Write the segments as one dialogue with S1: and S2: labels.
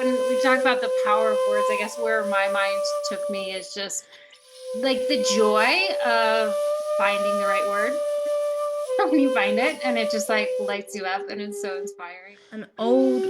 S1: when we talk about the power of words, I guess where my mind took me is just like the joy of finding the right word when you find it, and it just like lights you up, and it's so inspiring.
S2: An old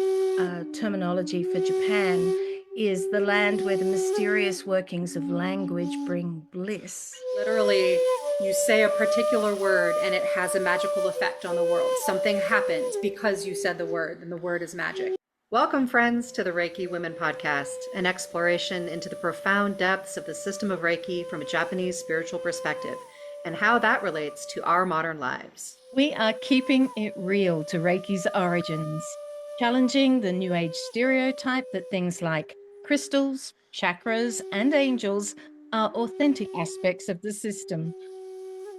S2: terminology for Japan is the land where the mysterious workings of language bring bliss.
S3: Literally, you say a particular word and it has a magical effect on the world. Something happens because you said the word, and the word is magic. Welcome, friends, to the Reiki Women Podcast, an exploration into the profound depths of the system of Reiki from a Japanese spiritual perspective and how that relates to our modern lives.
S2: We are keeping it real to Reiki's origins, challenging the New Age stereotype that things like crystals, chakras, and angels are authentic aspects of the system.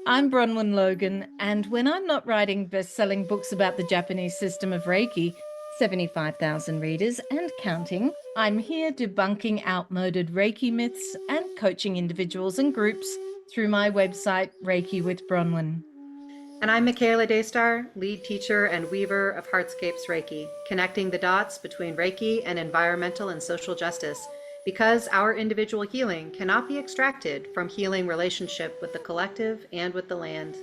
S2: I'm Bronwen Logan, and when I'm not writing best-selling books about the Japanese system of Reiki, 75,000 readers and counting, I'm here debunking outmoded Reiki myths and coaching individuals and groups through my website, Reiki with Bronwen.
S3: And I'm Michaela Daystar, lead teacher and weaver of Heartscapes Reiki, connecting the dots between Reiki and environmental and social justice, because our individual healing cannot be extracted from healing relationship with the collective and with the land.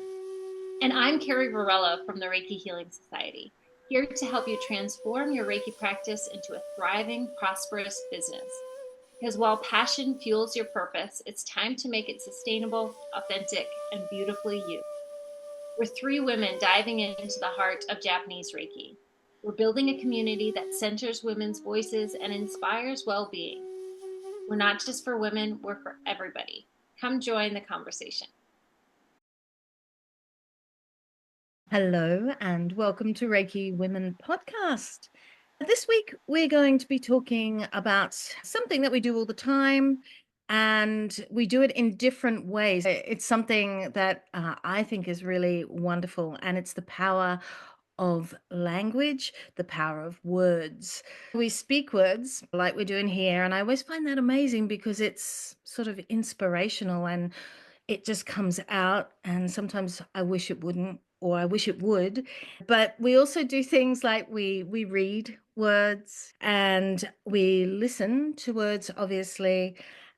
S1: And I'm Carrie Varela from the Reiki Healing Society, here to help you transform your Reiki practice into a thriving, prosperous business. Because while passion fuels your purpose, it's time to make it sustainable, authentic, and beautifully you. We're three women diving into the heart of Japanese Reiki. We're building a community that centers women's voices and inspires well-being. We're not just for women, we're for everybody. Come join the conversation.
S2: Hello, and welcome to Reiki Women Podcast. This week, we're going to be talking about something that we do all the time, and we do it in different ways. It's something that I think is really wonderful, and it's the power of language, the power of words. We speak words like we're doing here, and I always find that amazing because it's sort of inspirational and it just comes out, and sometimes I wish it wouldn't, or I wish it would. But we also do things like we read words and we listen to words, obviously,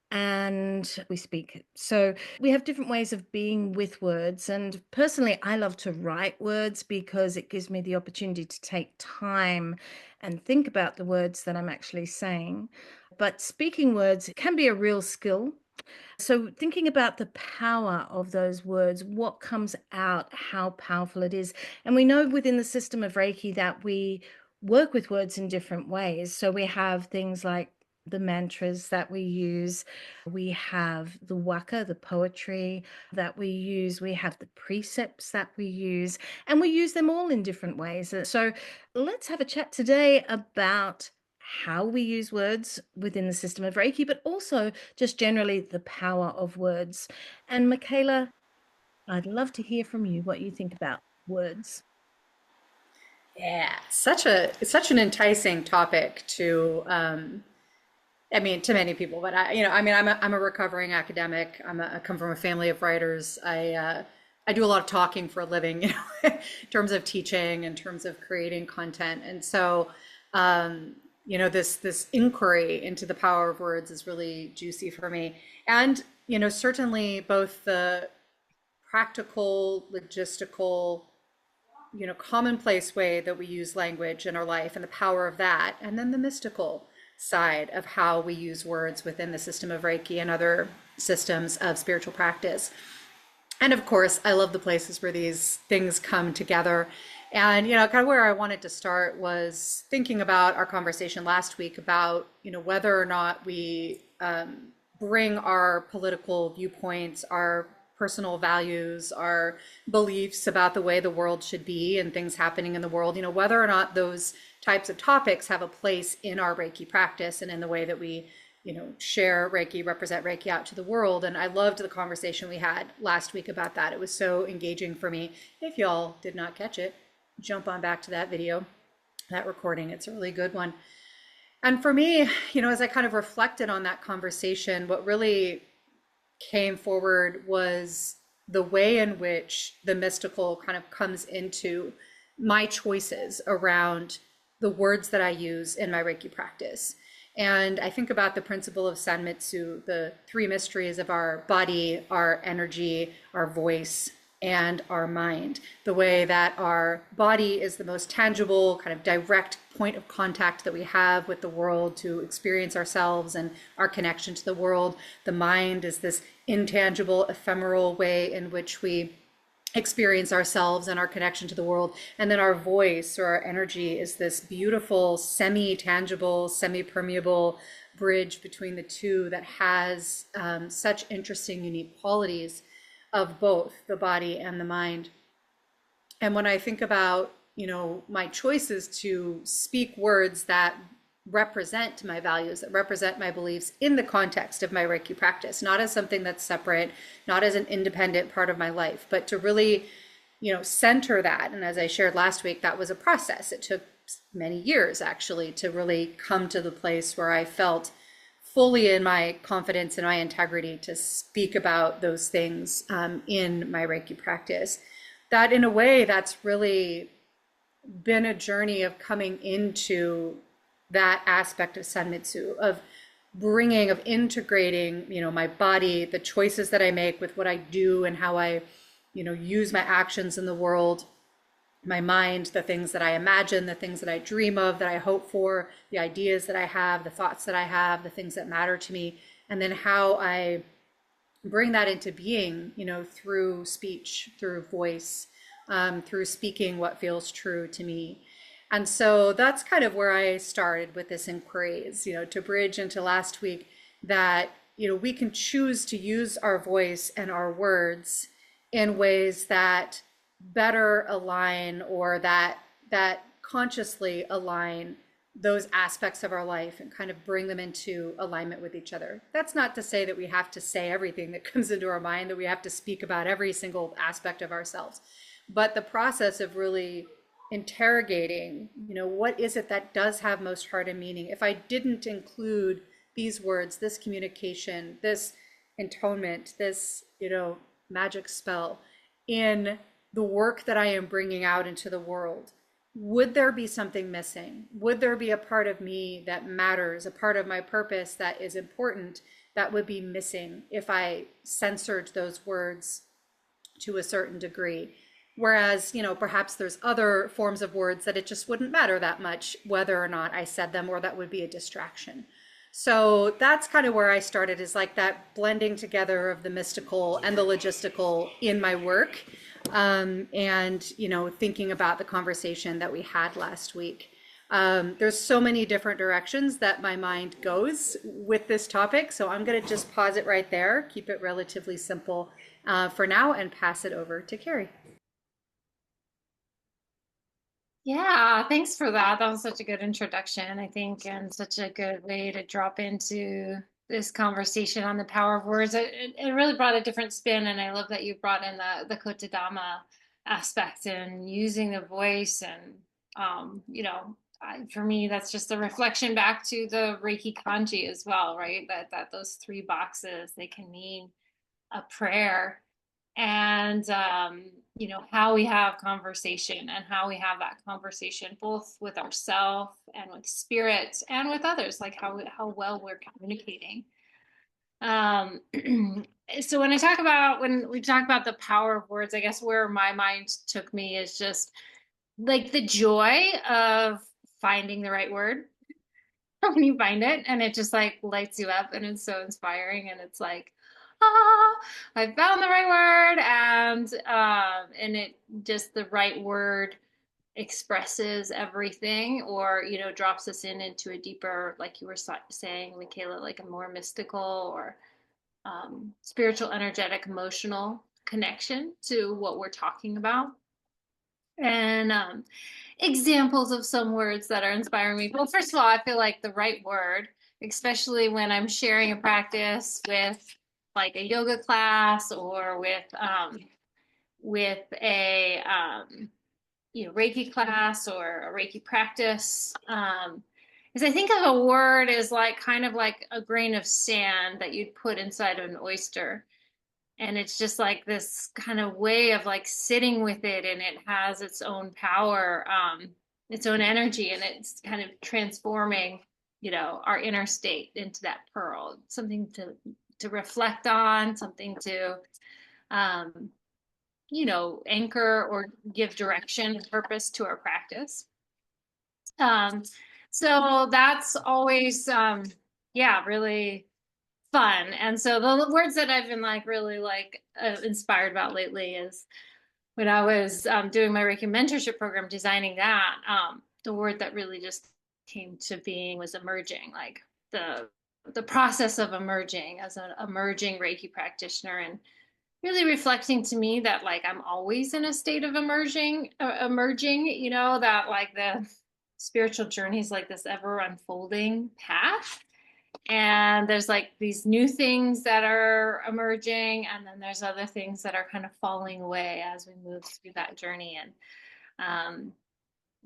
S2: and we speak. So we have different ways of being with words. And personally, I love to write words because it gives me the opportunity to take time and think about the words that I'm actually saying. But speaking words can be a real skill. So thinking about the power of those words, what comes out, how powerful it is. And we know within the system of Reiki that we work with words in different ways. So we have things like the mantras that we use. We have the waka, the poetry that we use. We have the precepts that we use, and we use them all in different ways. So let's have a chat today about how we use words within the system of Reiki, but also just generally the power of words. And Michaela, I'd love to hear from you what you think about words.
S3: Yeah, it's such an enticing topic to to many people, but I'm a recovering academic. I come from a family of writers. I do a lot of talking for a living, in terms of teaching, in terms of creating content. And so, this inquiry into the power of words is really juicy for me. And, certainly both the practical, logistical, commonplace way that we use language in our life and the power of that, and then the mystical side of how we use words within the system of Reiki and other systems of spiritual practice. And of course, I love the places where these things come together. And, kind of where I wanted to start was thinking about our conversation last week about, whether or not we bring our political viewpoints, our personal values, our beliefs about the way the world should be and things happening in the world, whether or not those types of topics have a place in our Reiki practice and in the way that we, share Reiki, represent Reiki out to the world. And I loved the conversation we had last week about that. It was so engaging for me. If y'all did not catch it, jump on back to that video, that recording. It's a really good one. And for me, as I kind of reflected on that conversation, what really came forward was the way in which the mystical kind of comes into my choices around the words that I use in my Reiki practice. And I think about the principle of Sanmitsu, the three mysteries of our body, our energy, our voice, and our mind. The way that our body is the most tangible, kind of direct point of contact that we have with the world to experience ourselves and our connection to the world. The mind is this intangible, ephemeral way in which we experience ourselves and our connection to the world. And then our voice or our energy is this beautiful, semi-tangible, semi-permeable bridge between the two that has such interesting, unique qualities of both the body and the mind. And when I think about, my choices to speak words that represent my values, that represent my beliefs in the context of my Reiki practice, not as something that's separate, not as an independent part of my life, but to really, center that. And as I shared last week, that was a process. It took many years actually to really come to the place where I felt fully in my confidence and my integrity to speak about those things in my Reiki practice. That in a way, that's really been a journey of coming into that aspect of Sanmitsu, of integrating, my body, the choices that I make with what I do and how I, use my actions in the world, my mind, the things that I imagine, the things that I dream of, that I hope for, the ideas that I have, the thoughts that I have, the things that matter to me, and then how I bring that into being, through speech, through voice, through speaking what feels true to me. And so that's kind of where I started with this inquiry is, to bridge into last week that, we can choose to use our voice and our words in ways that better align or that consciously align those aspects of our life and kind of bring them into alignment with each other. That's not to say that we have to say everything that comes into our mind, that we have to speak about every single aspect of ourselves, but the process of really interrogating, what is it that does have most heart and meaning? If I didn't include these words, this communication, this intonement, this, magic spell in the work that I am bringing out into the world, would there be something missing? Would there be a part of me that matters, a part of my purpose that is important that would be missing if I censored those words to a certain degree? Whereas, perhaps there's other forms of words that it just wouldn't matter that much whether or not I said them, or that would be a distraction. So that's kind of where I started, is like that blending together of the mystical and the logistical in my work. And, thinking about the conversation that we had last week. There's so many different directions that my mind goes with this topic. So I'm going to just pause it right there, keep it relatively simple for now, and pass it over to Carrie.
S1: Yeah, thanks for that. That was such a good introduction, I think, and such a good way to drop into this conversation on the power of words. It really brought a different spin, and I love that you brought in the kotodama aspect and using the voice. And, for me, that's just a reflection back to the Reiki kanji as well, right? That those three boxes, they can mean a prayer. And how we have conversation, and how we have that conversation both with ourselves and with spirit and with others, like how well we're communicating. So when we talk about the power of words, I guess where my mind took me is just like the joy of finding the right word when you find it, and it just like lights you up, and it's so inspiring, and it's like, I found the right word, and it just, the right word expresses everything, or drops us into a deeper, like you were saying, Michaela, like a more mystical or spiritual, energetic, emotional connection to what we're talking about. And examples of some words that are inspiring me. Well, first of all, I feel like the right word, especially when I'm sharing a practice with like a yoga class, or with a Reiki class or a Reiki practice, is I think of a word as like kind of like a grain of sand that you'd put inside of an oyster. And it's just like this kind of way of like sitting with it, and it has its own power, its own energy, and it's kind of transforming our inner state into that pearl, something to reflect on, something to, anchor or give direction and purpose to our practice. So that's always, really fun. And so the words that I've been really inspired about lately is when I was doing my Reiki mentorship program, designing that, the word that really just came to being was emerging, like the process of emerging as an emerging Reiki practitioner, and really reflecting to me that I'm always in a state of emerging, that the spiritual journey is this ever unfolding path. And there's these new things that are emerging, and then there's other things that are kind of falling away as we move through that journey. And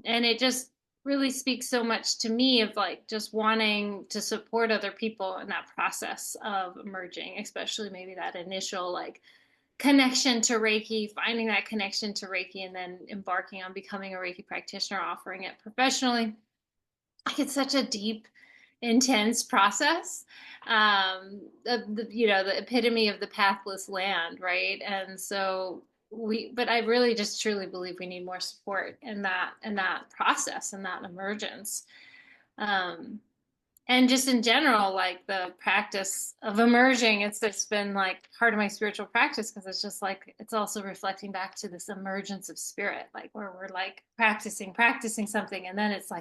S1: it just really speaks so much to me of just wanting to support other people in that process of emerging, especially maybe that initial connection to Reiki, finding that connection to Reiki, and then embarking on becoming a Reiki practitioner, offering it professionally. It's such a deep, intense process. The epitome of the pathless land, right? And so but I really just truly believe we need more support in that process and that emergence. And just in general, the practice of emerging, it's been part of my spiritual practice, because it's just it's also reflecting back to this emergence of spirit, where we're practicing something, and then it's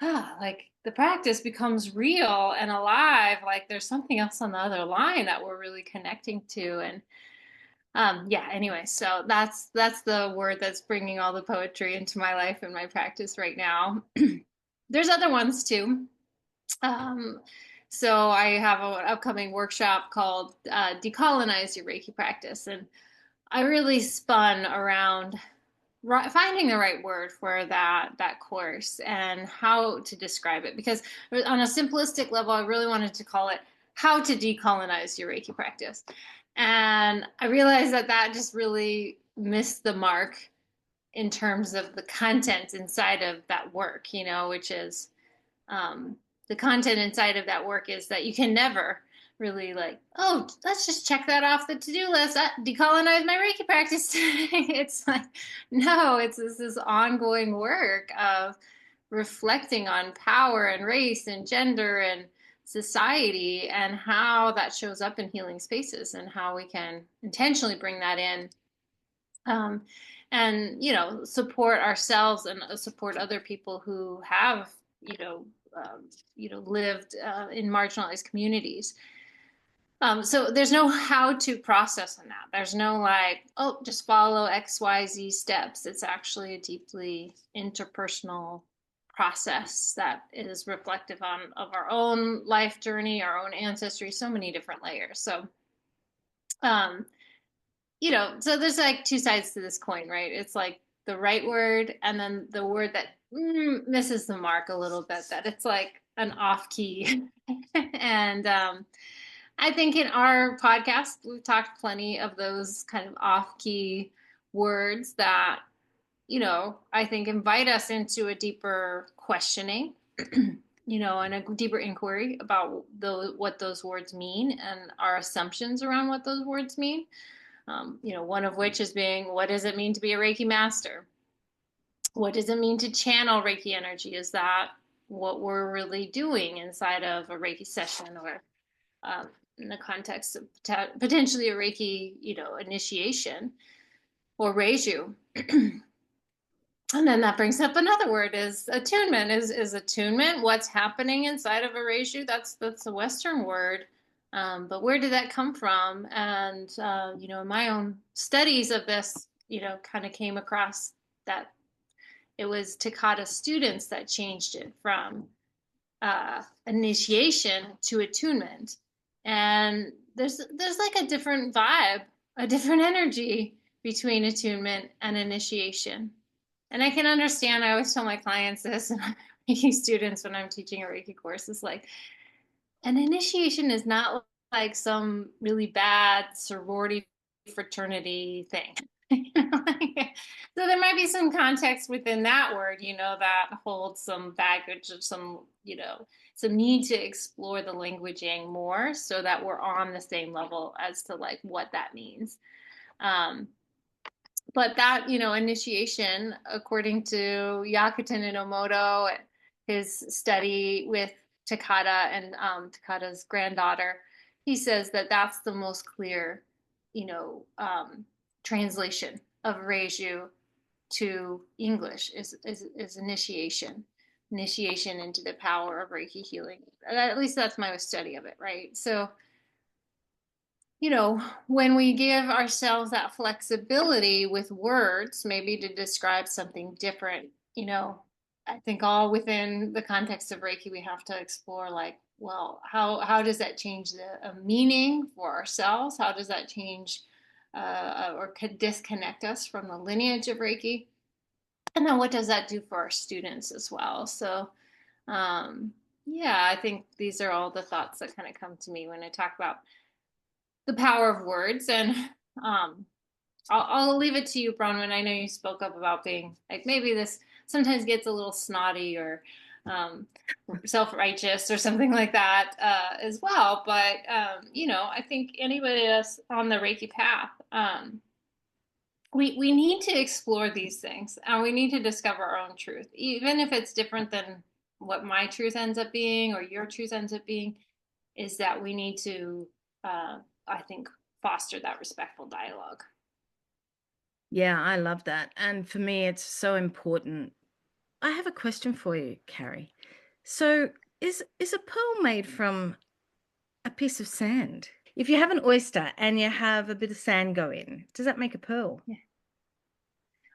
S1: the practice becomes real and alive. There's something else on the other line that we're really connecting to. And anyway, so that's the word that's bringing all the poetry into my life and my practice right now. There's other ones too. So I have an upcoming workshop called Decolonize Your Reiki Practice. And I really spun around finding the right word for that course and how to describe it, because on a simplistic level, I really wanted to call it How to Decolonize Your Reiki Practice. And I realized that just really missed the mark in terms of the content inside of that work, which is the content inside of that work is that you can never really let's just check that off the to-do list. Decolonize my Reiki practice. It's no, it's this ongoing work of reflecting on power and race and gender and society, and how that shows up in healing spaces, and how we can intentionally bring that in, and support ourselves and support other people who have lived in marginalized communities. So there's no how to process in that. There's no just follow XYZ steps. It's actually a deeply interpersonal process that is reflective of our own life journey, our own ancestry, so many different layers. So, so there's two sides to this coin, right? It's the right word, and then the word that misses the mark a little bit, that it's an off key. And I think in our podcast, we've talked plenty of those kind of off key words that, I think invite us into a deeper questioning, and a deeper inquiry about what those words mean, and our assumptions around what those words mean. One of which is being, what does it mean to be a Reiki master? What does it mean to channel Reiki energy? Is that what we're really doing inside of a Reiki session, or in the context of potentially a Reiki, initiation or Reiju? And then that brings up another word, is attunement. Is attunement what's happening inside of a Reiju? That's a Western word. But where did that come from? And, in my own studies of this, kind of came across that it was Takata students that changed it from initiation to attunement. And there's a different vibe, a different energy between attunement and initiation. And I can understand, I always tell my clients this, and Reiki students when I'm teaching a Reiki course, is an initiation is not some really bad sorority fraternity thing. So there might be some context within that word, that holds some baggage of some, some need to explore the languaging more so that we're on the same level as to like what that means. But that, initiation, according to Yakuten Inomoto, his study with Takata and Takata's granddaughter, he says that that's the most clear, translation of Reiju to English is initiation into the power of Reiki healing. At least that's my study of it, right? So, when we give ourselves that flexibility with words, maybe to describe something different, I think all within the context of Reiki, we have to explore like, well, how does that change the meaning for ourselves? How does that change or could disconnect us from the lineage of Reiki? And then what does that do for our students as well? So, yeah, I think these are all the thoughts that kind of come to me when I talk about the power of words. And I'll leave it to you, Bronwen. I know you spoke up about being like, maybe this sometimes gets a little snotty or self-righteous or something like that as well. But, I think anybody else on the Reiki path, we need to explore these things and we need to discover our own truth, even if it's different than what my truth ends up being or your truth ends up being, is that we need to, I think, foster that respectful dialogue.
S2: Yeah, I love that. And for me, it's so important. I have a question for you, Carrie. So is a pearl made from a piece of sand? If you have an oyster and you have a bit of sand go in, does that make a pearl?
S1: Yeah.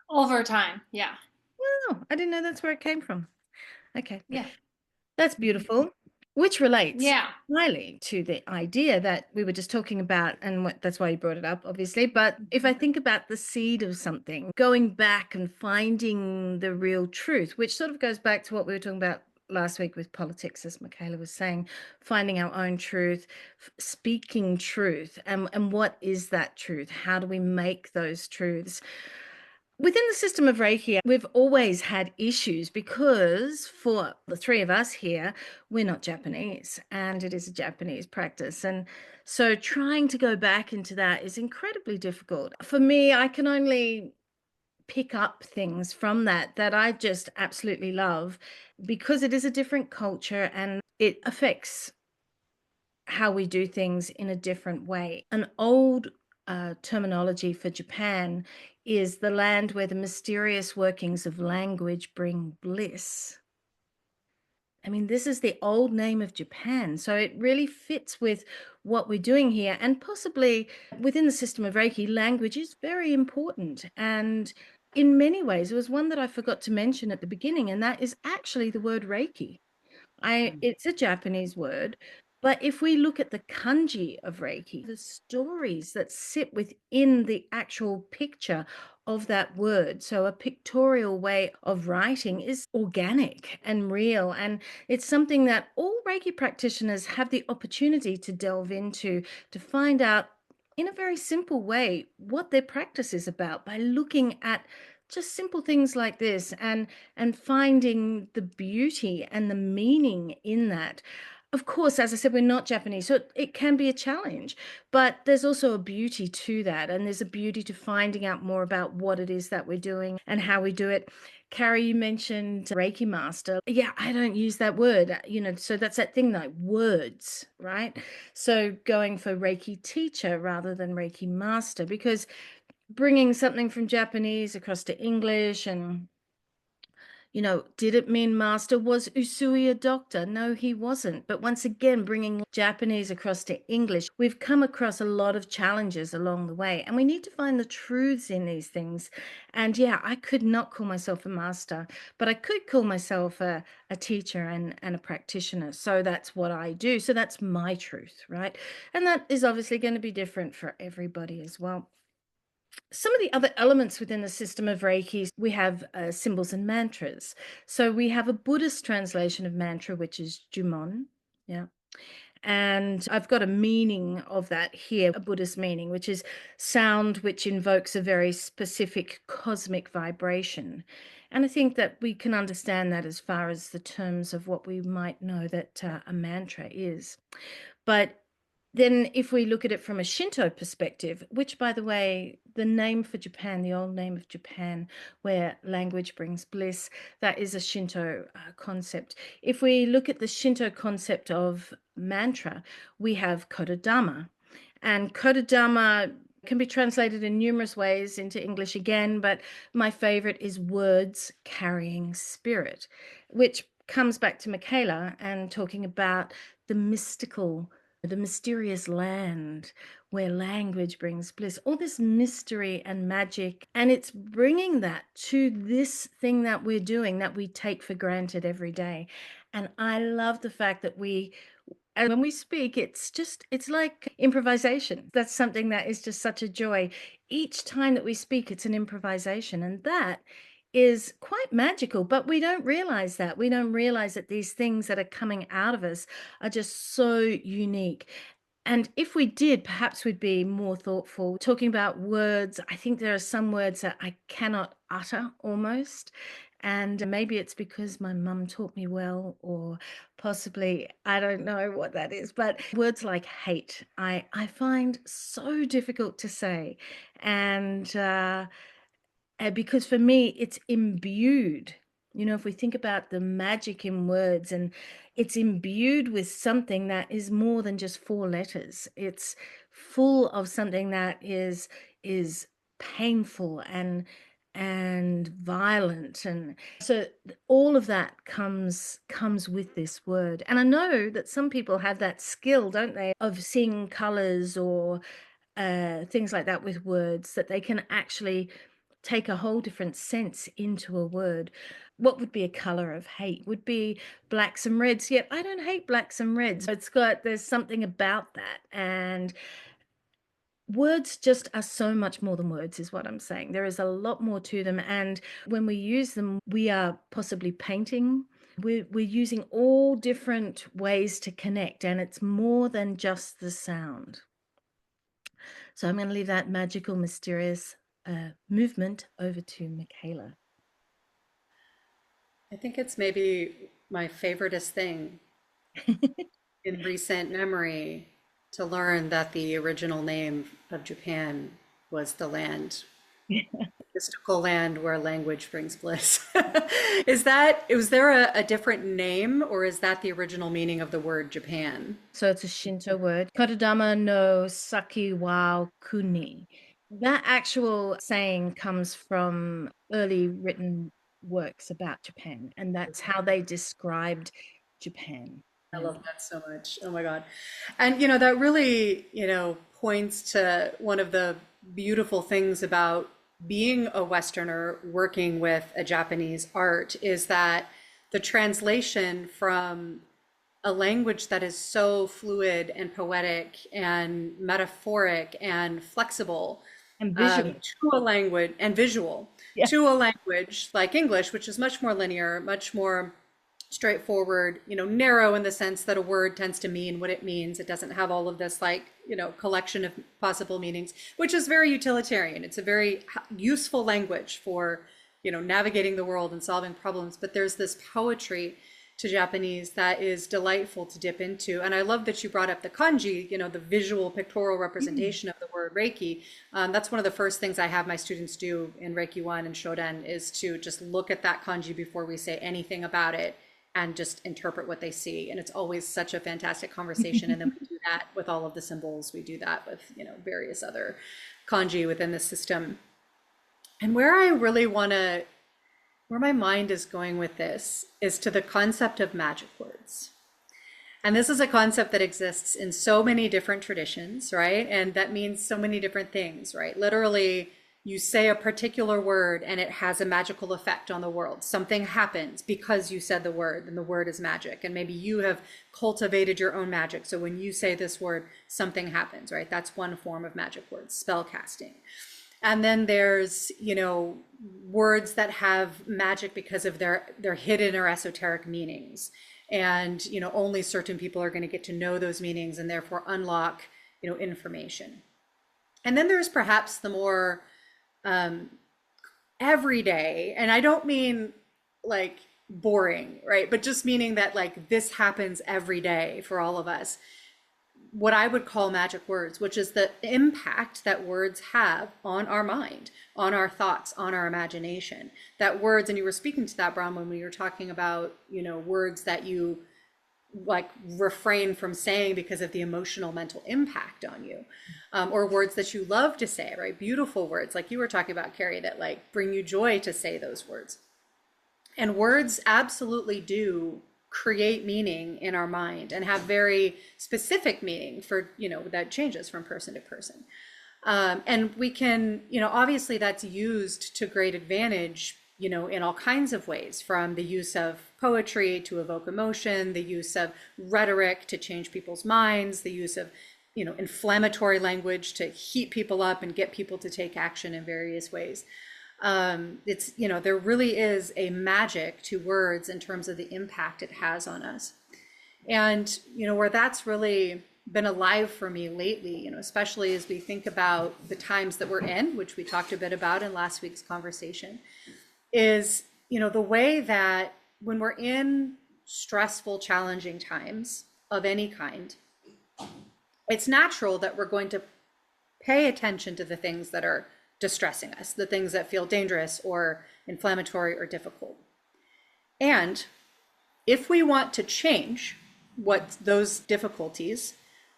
S1: Over time, yeah.
S2: Wow, I didn't know that's where it came from. Okay.
S1: Yeah.
S2: That's beautiful, which relates
S1: Yeah.
S2: highly to the idea that we were just talking about, and that's why you brought it up, obviously. But if I think about the seed of something, going back and finding the real truth, which sort of goes back to what we were talking about last week with politics, as Michaela was saying, finding our own truth, speaking truth, and what is that truth? How do we make those truths? Within the system of Reiki, we've always had issues because for the three of us here, we're not Japanese and it is a Japanese practice. And so trying to go back into that is incredibly difficult. For me, I can only pick up things from that I just absolutely love because it is a different culture and it affects how we do things in a different way. An old terminology for Japan is the land where the mysterious workings of language bring bliss. I mean, this is the old name of Japan. So it really fits with what we're doing here. And possibly within the system of Reiki, language is very important. And in many ways, it was one that I forgot to mention at the beginning, and that is actually the word Reiki. It's a Japanese word, but if we look at the kanji of Reiki, the stories that sit within the actual picture of that word, so a pictorial way of writing is organic and real. And it's something that all Reiki practitioners have the opportunity to delve into, to find out in a very simple way what their practice is about by looking at just simple things like this and finding the beauty and the meaning in that. Of course, as I said, we're not Japanese, so it can be a challenge, but there's also a beauty to that. And there's a beauty to finding out more about what it is that we're doing and how we do it. Carrie, you mentioned Reiki master. Yeah, I don't use that word, so that's that thing like words, right? So going for Reiki teacher rather than Reiki master, because bringing something from Japanese across to English and, did it mean master? Was Usui a doctor? No, he wasn't. But once again, bringing Japanese across to English, we've come across a lot of challenges along the way, and we need to find the truths in these things. And yeah, I could not call myself a master, but I could call myself a teacher and a practitioner. So that's what I do. So that's my truth, right? And that is obviously going to be different for everybody as well. Some of the other elements within the system of Reiki, we have symbols and mantras. So we have a Buddhist translation of mantra, which is Jumon. Yeah. And I've got a meaning of that here, a Buddhist meaning, which is sound which invokes a very specific cosmic vibration. And I think that we can understand that as far as the terms of what we might know that a mantra is. But then if we look at it from a Shinto perspective, which, by the way, the name for Japan, the old name of Japan, where language brings bliss, that is a Shinto concept. If we look at the Shinto concept of mantra, we have kotodama. And kotodama can be translated in numerous ways into English again, but my favorite is words carrying spirit, which comes back to Michaela and talking about the mystical, the mysterious land where language brings bliss, all this mystery and magic. And it's bringing that to this thing that we're doing that we take for granted every day. And I love the fact that and when we speak, it's like improvisation. That's something that is just such a joy. Each time that we speak, it's an improvisation. And that is quite magical, but we don't realize that. We don't realize that these things that are coming out of us are just so unique. And if we did, perhaps we'd be more thoughtful. Talking about words, I think there are some words that I cannot utter almost. And maybe it's because my mum taught me well, or possibly, I don't know what that is. But words like hate, I find so difficult to say. And because for me, it's imbued. If we think about the magic in words, and it's imbued with something that is more than just four letters. It's full of something that is painful and violent, and so all of that comes with this word. And I know that some people have that skill, don't they, of seeing colors or things like that with words, that they can actually take a whole different sense into a word. What would be a color of hate would be blacks and reds. Yet I don't hate blacks and reds. There's something about that. And words just are so much more than words, is what I'm saying. There is a lot more to them. And when we use them, we are possibly painting. We're using all different ways to connect, and it's more than just the sound. So I'm going to leave that magical, mysterious movement over to Michaela.
S3: I think it's maybe my favoriteest thing in recent memory to learn that the original name of Japan was the land, mystical land where language brings bliss. Was there a different name, or is that the original meaning of the word Japan?
S2: So it's a Shinto word, kotodama no saki wa kuni. That actual saying comes from early written works about Japan, and that's how they described Japan.
S3: I love that so much. Oh my God. And that really, points to one of the beautiful things about being a Westerner working with a Japanese art, is that the translation from a language that is so fluid and poetic and metaphoric and flexible,
S2: And visual.
S3: to a language and visual,
S2: Yeah.
S3: to a language like English, which is much more linear, much more straightforward, narrow in the sense that a word tends to mean what it means. It doesn't have all of this collection of possible meanings, which is very utilitarian. It's a very useful language for, navigating the world and solving problems. But there's this poetry to Japanese that is delightful to dip into. And I love that you brought up the kanji, the visual pictorial representation of the word Reiki. That's one of the first things I have my students do in Reiki 1 and Shoden, is to just look at that kanji before we say anything about it and just interpret what they see. And it's always such a fantastic conversation. And then we do that with all of the symbols. We do that with, various other kanji within the system. And where my mind is going with this is to the concept of magic words. And this is a concept that exists in so many different traditions, right? And that means so many different things, right? Literally, you say a particular word and it has a magical effect on the world. Something happens because you said the word, and the word is magic. And maybe you have cultivated your own magic. So when you say this word, something happens, right? That's one form of magic words, spell casting. And then there's, words that have magic because of their hidden or esoteric meanings. And, only certain people are going to get to know those meanings and therefore unlock, information. And then there's perhaps the more everyday, and I don't mean like boring, right? But just meaning that like this happens every day for all of us. What I would call magic words, which is the impact that words have on our mind, on our thoughts, on our imagination. That words, and you were speaking to that, Bronwen, when you were talking about, words that you like refrain from saying because of the emotional mental impact on you, or words that you love to say, right? Beautiful words, like you were talking about, Carrie, that like bring you joy to say those words. And words absolutely do create meaning in our mind and have very specific meaning for, that changes from person to person. And we can, obviously that's used to great advantage, in all kinds of ways, from the use of poetry to evoke emotion, the use of rhetoric to change people's minds, the use of, inflammatory language to heat people up and get people to take action in various ways. It's, there really is a magic to words in terms of the impact it has on us. And, where that's really been alive for me lately, especially as we think about the times that we're in, which we talked a bit about in last week's conversation, is, the way that when we're in stressful, challenging times of any kind, it's natural that we're going to pay attention to the things that are distressing us, the things that feel dangerous or inflammatory or difficult. And if we want to change what those difficulties,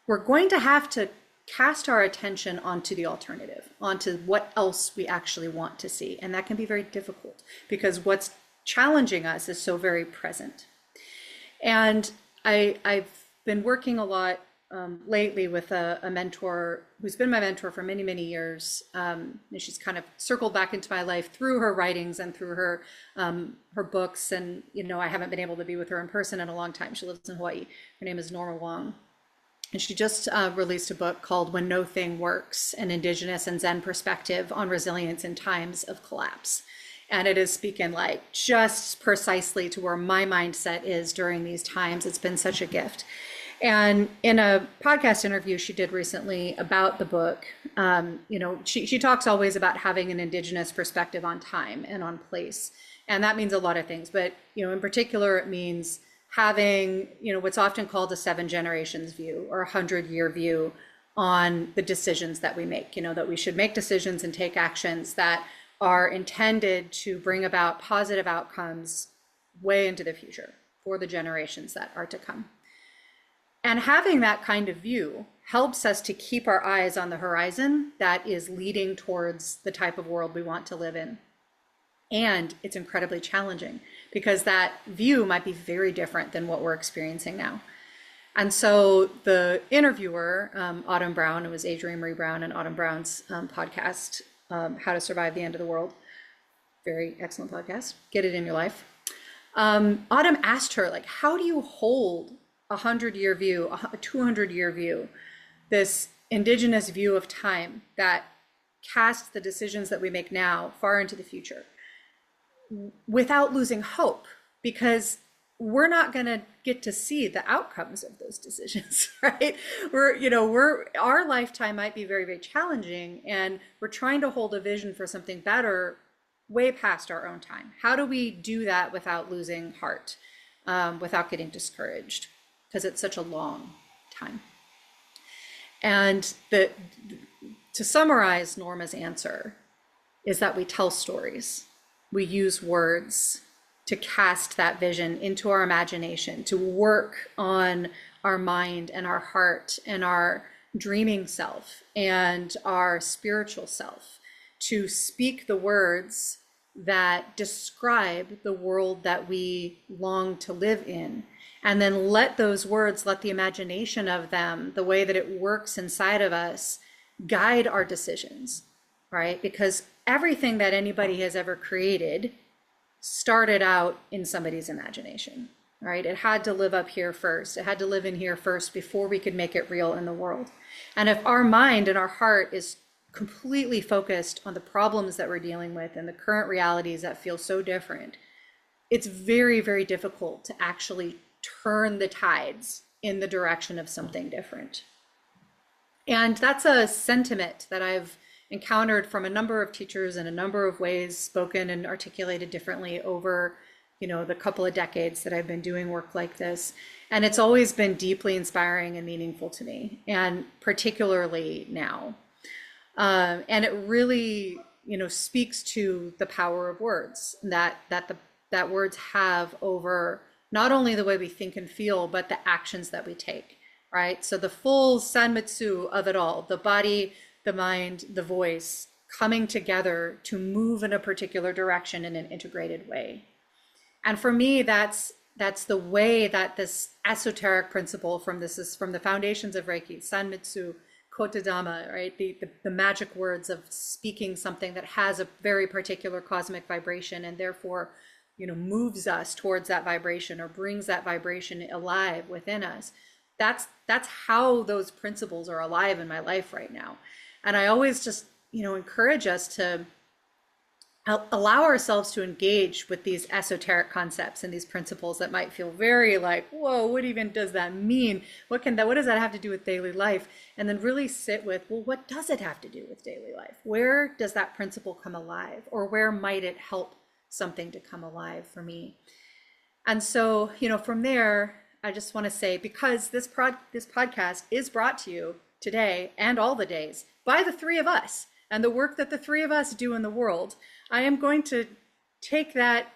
S3: we're going to have to cast our attention onto the alternative, onto what else we actually want to see. And that can be very difficult because what's challenging us is so very present. And I've been working a lot lately with a mentor who's been my mentor for many, many years. And she's kind of circled back into my life through her writings and through her books. And, I haven't been able to be with her in person in a long time. She lives in Hawaii. Her name is Norma Wong. And she just released a book called When No Thing Works, an Indigenous and Zen perspective on resilience in times of collapse. And it is speaking like just precisely to where my mindset is during these times. It's been such a gift. And in a podcast interview she did recently about the book, she talks always about having an Indigenous perspective on time and on place. And that means a lot of things. But, in particular, it means having, what's often called a 7 generations view or 100-year view on the decisions that we make, that we should make decisions and take actions that are intended to bring about positive outcomes way into the future for the generations that are to come. And having that kind of view helps us to keep our eyes on the horizon that is leading towards the type of world we want to live in. And it's incredibly challenging because that view might be very different than what we're experiencing now. And so the interviewer, Autumn Brown, it was Adrienne Marie Brown and Autumn Brown's podcast, How to Survive the End of the World. Very excellent podcast. Get it in your life. Autumn asked her, like, how do you hold a 100-year view, a 200-year view, this Indigenous view of time that casts the decisions that we make now far into the future without losing hope? Because we're not going to get to see the outcomes of those decisions, right? Our lifetime might be very, very challenging, and we're trying to hold a vision for something better way past our own time. How do we do that without losing heart, without getting discouraged? Because it's such a long time. And to summarize Norma's answer is that we tell stories. We use words to cast that vision into our imagination, to work on our mind and our heart and our dreaming self and our spiritual self, to speak the words that describe the world that we long to live in. And then let those words, let the imagination of them, the way that it works inside of us, guide our decisions, right? Because everything that anybody has ever created started out in somebody's imagination, right? It had to live up here first. It had to live in here first before we could make it real in the world. And if our mind and our heart is completely focused on the problems that we're dealing with and the current realities that feel so different, it's very, very difficult to actually turn the tides in the direction of something different. And that's a sentiment that I've encountered from a number of teachers in a number of ways, spoken and articulated differently over, the couple of decades that I've been doing work like this. And it's always been deeply inspiring and meaningful to me, and particularly now. And it really, speaks to the power of words that words have over not only the way we think and feel, but the actions that we take, right? So the full sanmitsu of it all, the body, the mind, the voice, coming together to move in a particular direction in an integrated way. And for me, that's the way that this esoteric principle from the foundations of Reiki, sanmitsu, kotodama, right? The magic words of speaking something that has a very particular cosmic vibration, and therefore, moves us towards that vibration or brings that vibration alive within us. That's how those principles are alive in my life right now. And I always just, encourage us to allow ourselves to engage with these esoteric concepts and these principles that might feel very like, whoa, what even does that mean? What does that have to do with daily life? And then really sit with, well, what does it have to do with daily life? Where does that principle come alive? Or where might it help something to come alive for me? And so, from there, I just want to say, because this podcast is brought to you today and all the days by the three of us and the work that the three of us do in the world, I am going to take that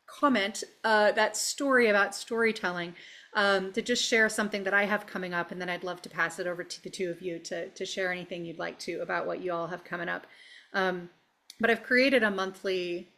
S3: comment, that story about storytelling, to just share something that I have coming up, and then I'd love to pass it over to the two of you to share anything you'd like to about what you all have coming up. But I've created a monthly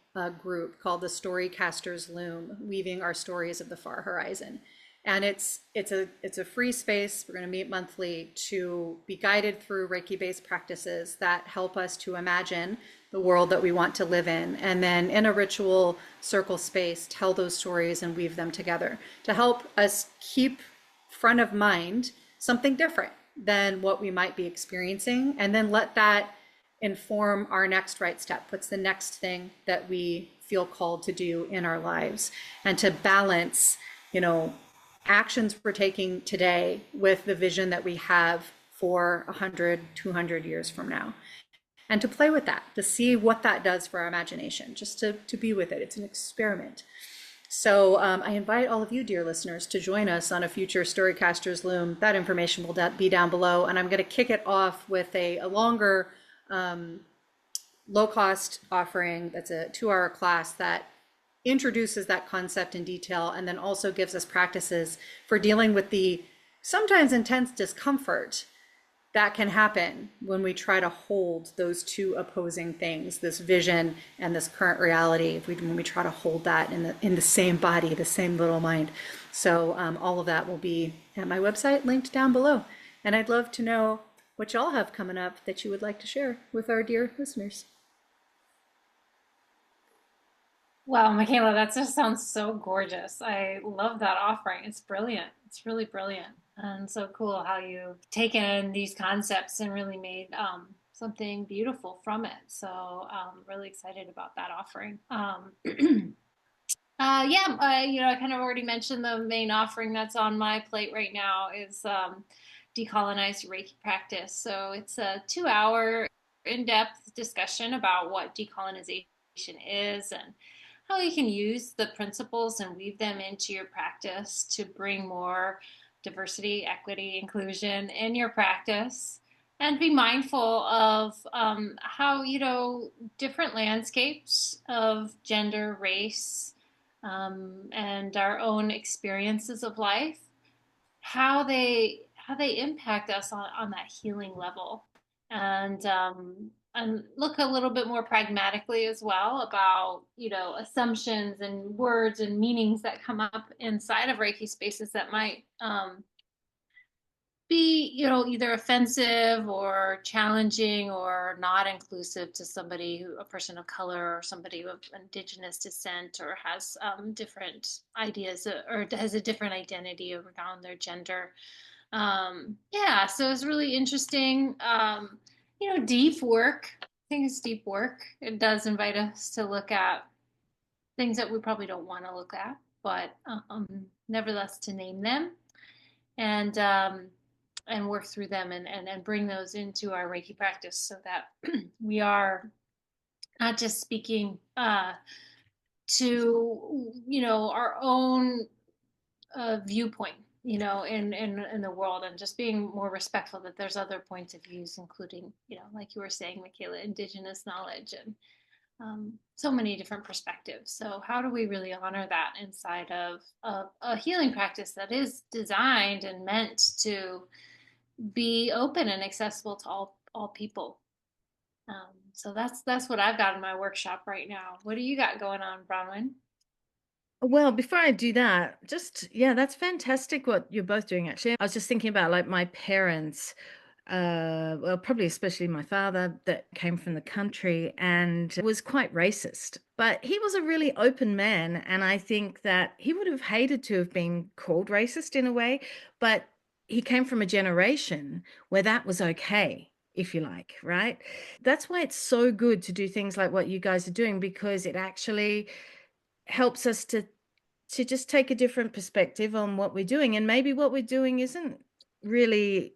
S3: group called the Storycasters Loom, weaving our stories of the far horizon. And it's a free space. We're going to meet monthly to be guided through Reiki-based practices that help us to imagine the world that we want to live in, and then in a ritual circle space, tell those stories and weave them together to help us keep front of mind something different than what we might be experiencing, and then let that inform our next right step. What's the next thing that we feel called to do in our lives, and to balance, actions we're taking today with the vision that we have for 100, 200 years from now. And to play with that, to see what that does for our imagination, just to be with it. It's an experiment. So I invite all of you, dear listeners, to join us on a future Storycasters Loom. That information will be down below. And I'm going to kick it off with a longer, low-cost offering that's a 2-hour class that introduces that concept in detail, and then also gives us practices for dealing with the sometimes intense discomfort that can happen when we try to hold those two opposing things, this vision and this current reality, when we try to hold that in the same body, the same little mind. So all of that will be at my website, linked down below. And I'd love to know what y'all have coming up that you would like to share with our dear listeners.
S1: Wow, Michaela, that just sounds so gorgeous. I love that offering. It's brilliant. It's really brilliant. And so cool how you've taken these concepts and really made something beautiful from it. So really excited about that offering. I kind of already mentioned the main offering that's on my plate right now is decolonized Reiki practice. So it's a 2-hour in-depth discussion about what decolonization is and how you can use the principles and weave them into your practice to bring more diversity, equity, inclusion in your practice, and be mindful of how, different landscapes of gender, race, and our own experiences of life, how they impact us on that healing level, and look a little bit more pragmatically as well about, assumptions and words and meanings that come up inside of Reiki spaces that might be, either offensive or challenging or not inclusive to a person of color or somebody of indigenous descent, or has different ideas or has a different identity around their gender. So it's really interesting. Deep work. I think it's deep work. It does invite us to look at things that we probably don't want to look at. but nevertheless to name them and work through them and bring those into our Reiki practice so that we are not just speaking to, our own viewpoint, in the world, and just being more respectful that there's other points of views, including, like you were saying, Michaela, indigenous knowledge and so many different perspectives. So how do we really honor that inside of a healing practice that is designed and meant to be open and accessible to all people? So that's what I've got in my workshop right now. What do you got going on, Bronwen?
S2: Well, before I do that, yeah, that's fantastic what you're both doing, actually. I was just thinking about like my parents, well, probably especially my father that came from the country and was quite racist, but he was a really open man. And I think that he would have hated to have been called racist in a way, but he came from a generation where that was okay, if you like, right? That's why it's so good to do things like what you guys are doing, because it actually helps us to just take a different perspective on what we're doing, and maybe what we're doing isn't really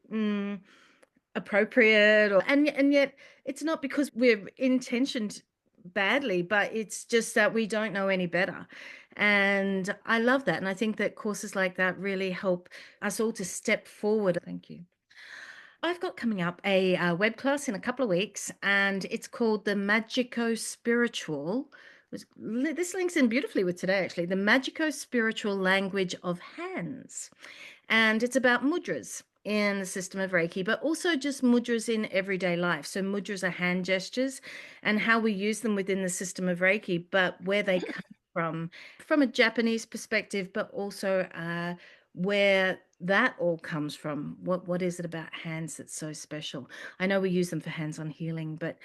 S2: appropriate, and yet it's not because we're intentioned badly, but it's just that we don't know any better. And I love that, and I think that courses like that really help us all to step forward. Thank you. I've got coming up a web class in a couple of weeks, and it's called the Magico Spiritual. This links in beautifully with today, actually. The Magico Spiritual Language of Hands. And it's about mudras in the system of Reiki, but also just mudras in everyday life. So mudras are hand gestures and how we use them within the system of Reiki, but where they come from a Japanese perspective, but also where that all comes from. What is it about hands that's so special? I know we use them for hands-on healing, but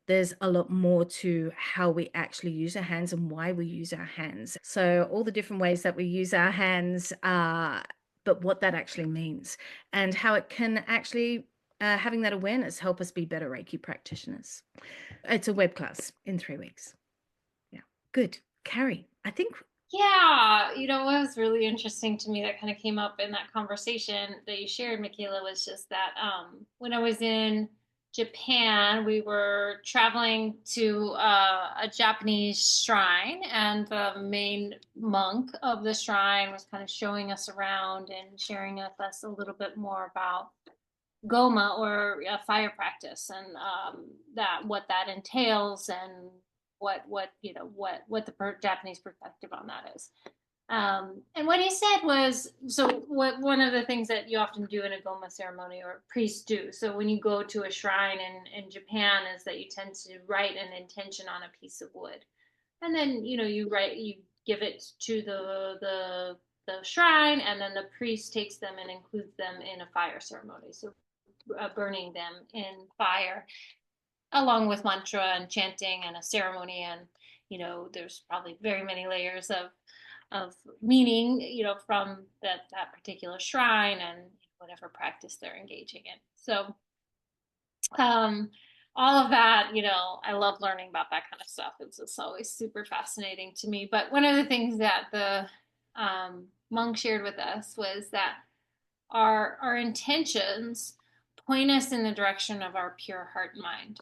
S2: there's a lot more to how we actually use our hands and why we use our hands. So all the different ways that we use our hands, but what that actually means and how it can actually, having that awareness, help us be better Reiki practitioners. It's a web class in 3 weeks. Yeah, good. Carrie, I think.
S1: Yeah, what was really interesting to me that kind of came up in that conversation that you shared, Michaela, was just that when I was in Japan, we were traveling to a Japanese shrine, and the main monk of the shrine was kind of showing us around and sharing with us a little bit more about Goma, or fire practice, and that what that entails, and what the Japanese perspective on that is. And what he said was, so what one of the things that you often do in a Goma ceremony, or priests do, so when you go to a shrine in Japan, is that you tend to write an intention on a piece of wood, and then you give it to the shrine, and then the priest takes them and includes them in a fire ceremony, so burning them in fire, along with mantra and chanting and a ceremony. And there's probably very many layers of meaning, from that particular shrine and whatever practice they're engaging in. So all of that, I love learning about that kind of stuff. It's just always super fascinating to me. But one of the things that the monk shared with us was that our intentions point us in the direction of our pure heart and mind.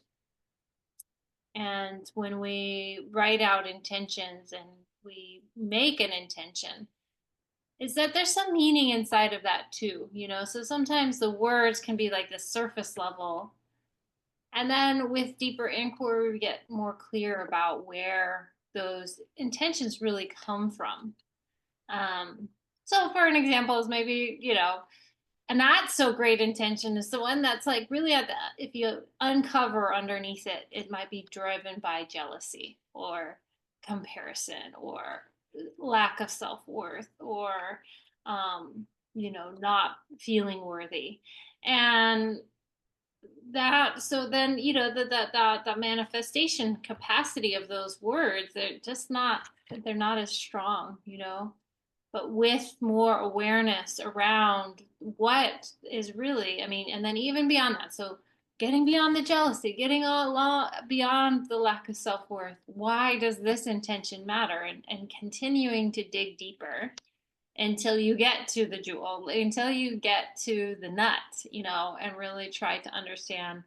S1: And when we write out intentions and we make an intention, is that there's some meaning inside of that too, So sometimes the words can be like the surface level. And then with deeper inquiry, we get more clear about where those intentions really come from. So for an example is maybe, a not so great intention is the one that's like really if you uncover underneath it, it might be driven by jealousy or comparison or lack of self-worth, or not feeling worthy. And that, so then the manifestation capacity of those words, they're not as strong, but with more awareness around what is really, and then even beyond that. So getting beyond the jealousy, getting beyond the lack of self-worth. Why does this intention matter? And continuing to dig deeper until you get to the jewel, until you get to the nut, and really try to understand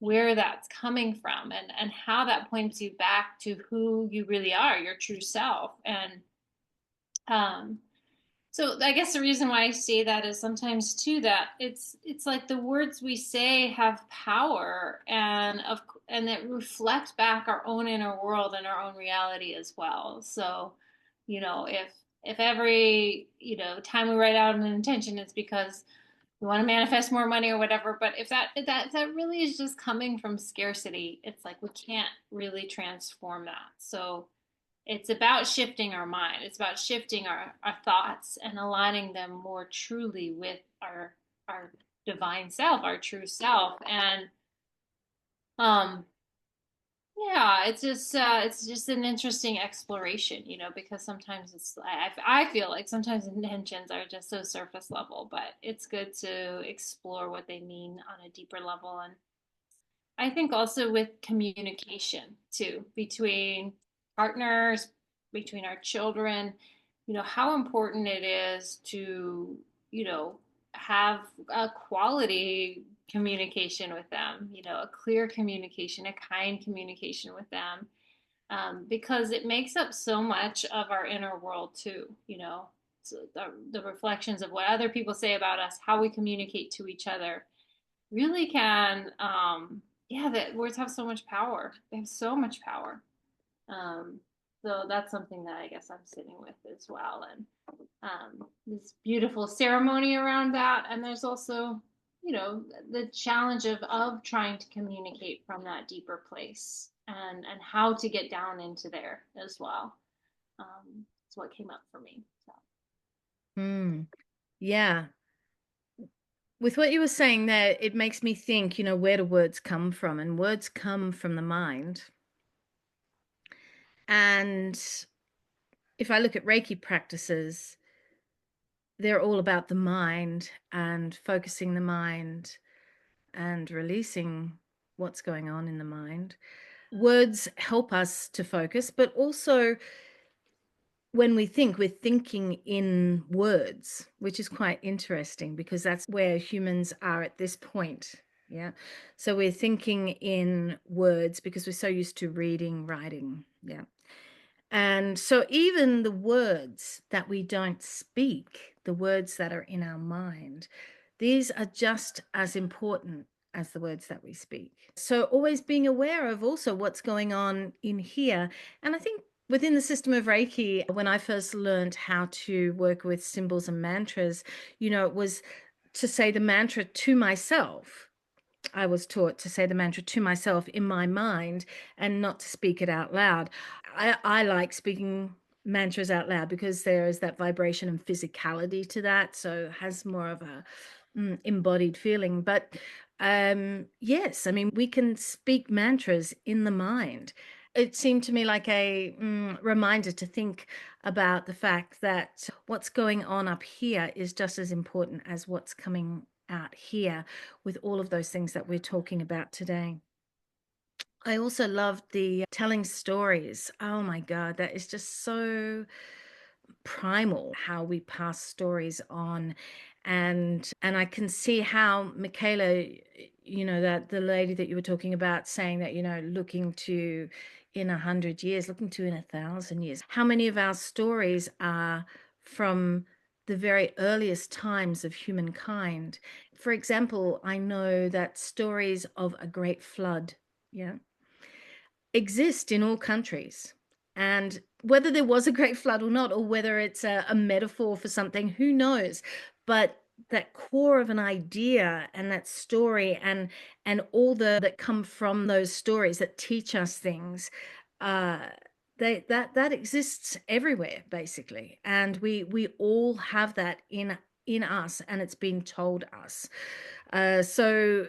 S1: where that's coming from, and how that points you back to who you really are, your true self. And um, so I guess the reason why I say that is sometimes too that it's like the words we say have power, and that reflect back our own inner world and our own reality as well. So, if every time we write out an intention, it's because we want to manifest more money or whatever, but if that really is just coming from scarcity, it's like we can't really transform that. So it's about shifting our mind. It's about shifting our thoughts and aligning them more truly with our divine self, our true self. And um yeah, it's just an interesting exploration, because sometimes I feel like sometimes intentions are just so surface level, but it's good to explore what they mean on a deeper level. And I think also with communication too, between partners, between our children, how important it is to, have a quality communication with them, a clear communication, a kind communication with them, because it makes up so much of our inner world too, so the reflections of what other people say about us, how we communicate to each other really can, yeah, that words have so much power. They have so much power. Um, so that's something that I guess I'm sitting with as well. And this beautiful ceremony around that. And there's also, the challenge of trying to communicate from that deeper place, and how to get down into there as well. It's what came up for me. So.
S2: Yeah. With what you were saying there, it makes me think, where do words come from? And words come from the mind. And if I look at Reiki practices, they're all about the mind and focusing the mind and releasing what's going on in the mind. Words help us to focus, but also when we think, we're thinking in words, which is quite interesting because that's where humans are at this point. Yeah. So we're thinking in words because we're so used to reading, writing. Yeah. And so even the words that we don't speak, the words that are in our mind, these are just as important as the words that we speak. So always being aware of also what's going on in here. And I think within the system of Reiki, when I first learned how to work with symbols and mantras, it was to say the mantra to myself. I was taught to say the mantra to myself in my mind and not to speak it out loud. I like speaking mantras out loud because there is that vibration and physicality to that. So it has more of a embodied feeling. But yes, I mean, we can speak mantras in the mind. It seemed to me like a reminder to think about the fact that what's going on up here is just as important as what's coming out here with all of those things that we're talking about today. I also loved the telling stories. Oh my God, that is just so primal how we pass stories on. And I can see how Michaela, that the lady that you were talking about saying that, looking to in 100 years, looking to in 1,000 years, how many of our stories are from the very earliest times of humankind. For example, I know that stories of a great flood, yeah, exist in all countries. And whether there was a great flood or not, or whether it's a metaphor for something, who knows? But that core of an idea and that story and all that come from those stories that teach us things, that exists everywhere basically, and we all have that in us, and it's been told us. So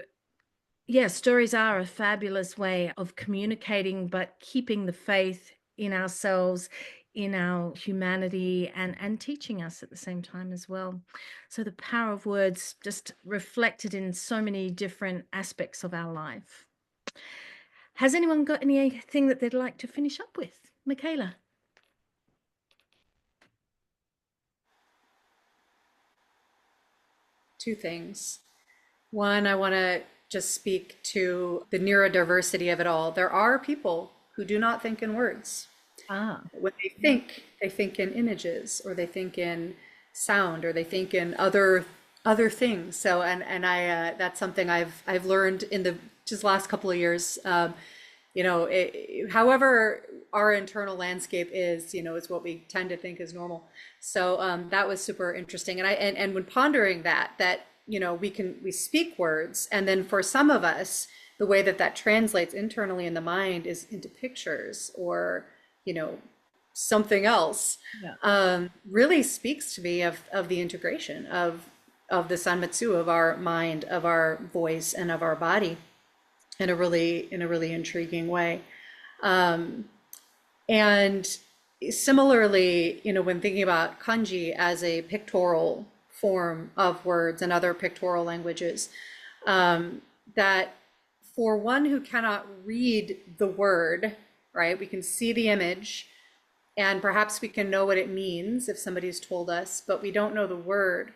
S2: yeah, stories are a fabulous way of communicating, but keeping the faith in ourselves, in our humanity and teaching us at the same time as well. So the power of words just reflected in so many different aspects of our life. Has anyone got anything that they'd like to finish up with? Michaela?
S3: Two things. One, I want to just speak to the neurodiversity of it all. There are people who do not think in words. When they think in images, or they think in sound, or they think in other things. So, and I that's something I've learned in the just last couple of years. However our internal landscape is, is what we tend to think is normal. So that was super interesting. And when pondering that we speak words, and then for some of us, the way that translates internally in the mind is into pictures or something else. Really speaks to me of the integration of the sanmatsu, of our mind, of our voice, and of our body in a really intriguing way. And similarly, when thinking about kanji as a pictorial form of words and other pictorial languages, that for one who cannot read the word, right, we can see the image and perhaps we can know what it means if somebody's told us, but we don't know the word.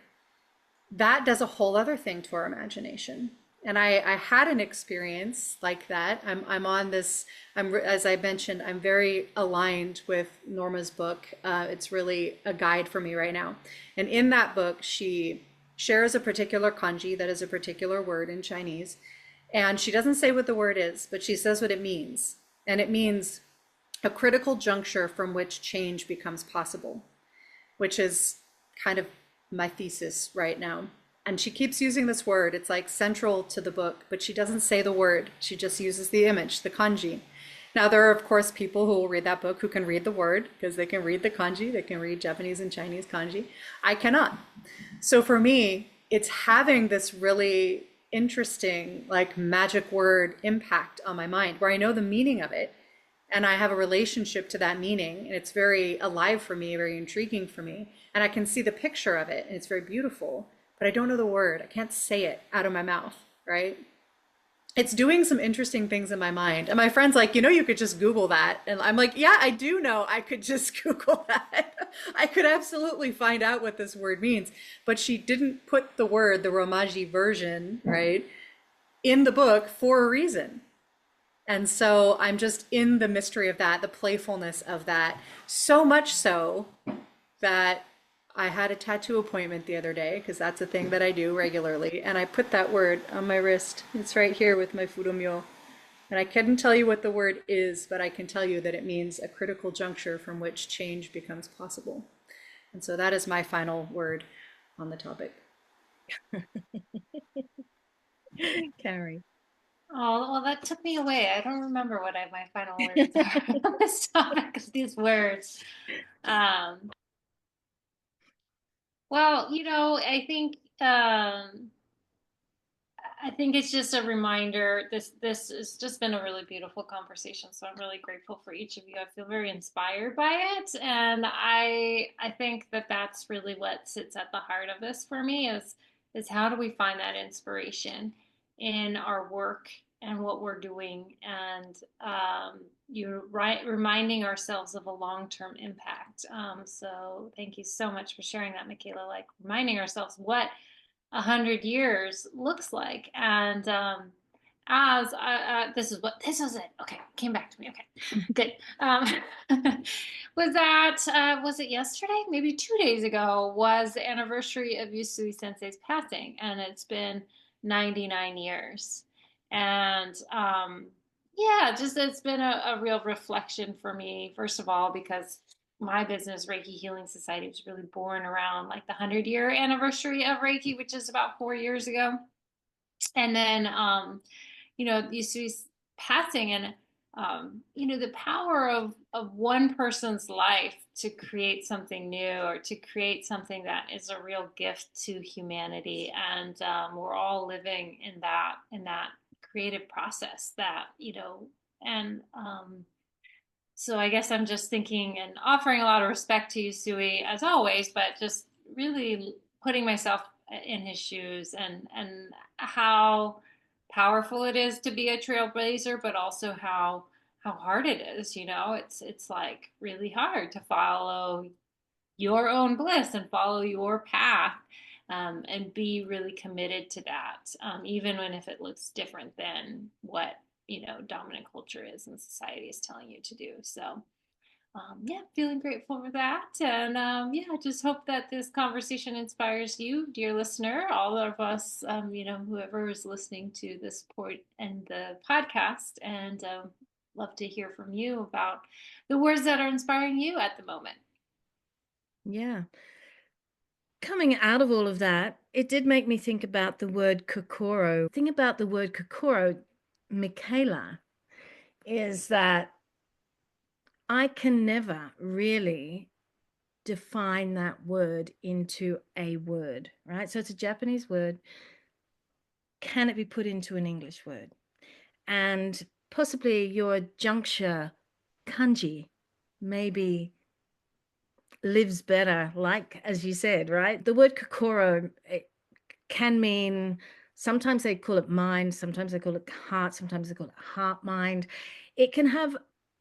S3: That does a whole other thing to our imagination. And I had an experience like that. I'm on this, as I mentioned, I'm very aligned with Norma's book. It's really a guide for me right now. And in that book, she shares a particular kanji that is a particular word in Chinese. And she doesn't say what the word is, but she says what it means. And it means a critical juncture from which change becomes possible, which is kind of my thesis right now. And she keeps using this word. It's like central to the book, but she doesn't say the word. She just uses the image, the kanji. Now, there are, of course, people who will read that book who can read the word because they can read the kanji. They can read Japanese and Chinese kanji. I cannot. So for me, it's having this really interesting, like magic word impact on my mind where I know the meaning of it and I have a relationship to that meaning. And it's very alive for me, very intriguing for me. And I can see the picture of it and it's very beautiful. But I don't know the word. I can't say it out of my mouth, right? It's doing some interesting things in my mind. And my friend's like, you could just Google that. And I'm like, yeah, I do know. I could just Google that. I could absolutely find out what this word means. But she didn't put the word, the Romaji version, right, in the book for a reason. And so I'm just in the mystery of that, the playfulness of that. So much so that I had a tattoo appointment the other day, because that's a thing that I do regularly, and I put that word on my wrist. It's right here with my furomyo. And I couldn't tell you what the word is, but I can tell you that it means a critical juncture from which change becomes possible. And so that is my final word on the topic.
S2: Carrie.
S1: Oh, well, that took me away. I don't remember what my final words are on this topic of these words. Well, I think it's just a reminder. This has just been a really beautiful conversation. So I'm really grateful for each of you. I feel very inspired by it, and I think that that's really what sits at the heart of this for me is how do we find that inspiration in our work and what we're doing, and reminding ourselves of a long-term impact. So thank you so much for sharing that, Michaela. Like reminding ourselves what 100 years looks like. And this was it. Okay, came back to me. Okay, good. Was it yesterday? Maybe 2 days ago was the anniversary of Yusui Sensei's passing, and it's been 99 years. And it's been a real reflection for me, first of all, because my business, Reiki Healing Society, was really born around like the 100-year anniversary of Reiki, which is about 4 years ago. And then, Yusui's passing, and, the power of one person's life to create something new or to create something that is a real gift to humanity. And we're all living in that creative process that, and So I guess I'm just thinking and offering a lot of respect to you, Sui, as always, but just really putting myself in his shoes, and how powerful it is to be a trailblazer, but also how hard it is. It's like really hard to follow your own bliss and follow your path, and be really committed to that, even when if it looks different than what dominant culture is and society is telling you to do. So yeah, feeling grateful for that. And yeah, I just hope that this conversation inspires you, dear listener, all of us, whoever is listening to this point and the podcast. And love to hear from you about the words that are inspiring you at the moment.
S2: Yeah. Coming out of all of that, it did make me think about the word kokoro. The thing about the word kokoro, Michaela, is that I can never really define that word into a word, right? So it's a Japanese word. Can it be put into an English word? And possibly your juncture kanji maybe lives better, like as you said, right? The word kokoro, it can mean, sometimes they call it mind, sometimes they call it heart, sometimes they call it heart mind. It can have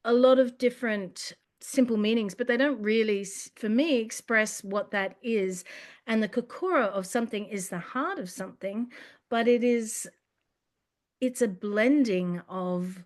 S2: a lot of different simple meanings, but they don't really, for me, express what that is. And the kokoro of something is the heart of something, but it's a blending of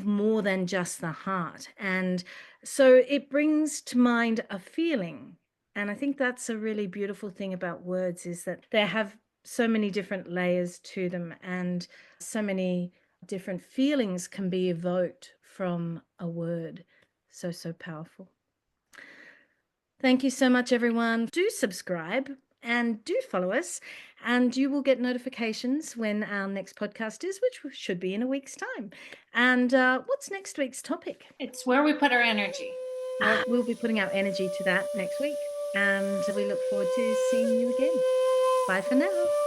S2: more than just the heart. And so it brings to mind a feeling. And I think that's a really beautiful thing about words, is that they have so many different layers to them, and so many different feelings can be evoked from a word. So powerful. Thank you so much, everyone. Do subscribe and do follow us, and you will get notifications when our next podcast is, which should be in a week's time. And what's next week's topic?
S1: It's where we put our energy.
S2: We'll be putting our energy to that next week, and we look forward to seeing you again. Bye for now.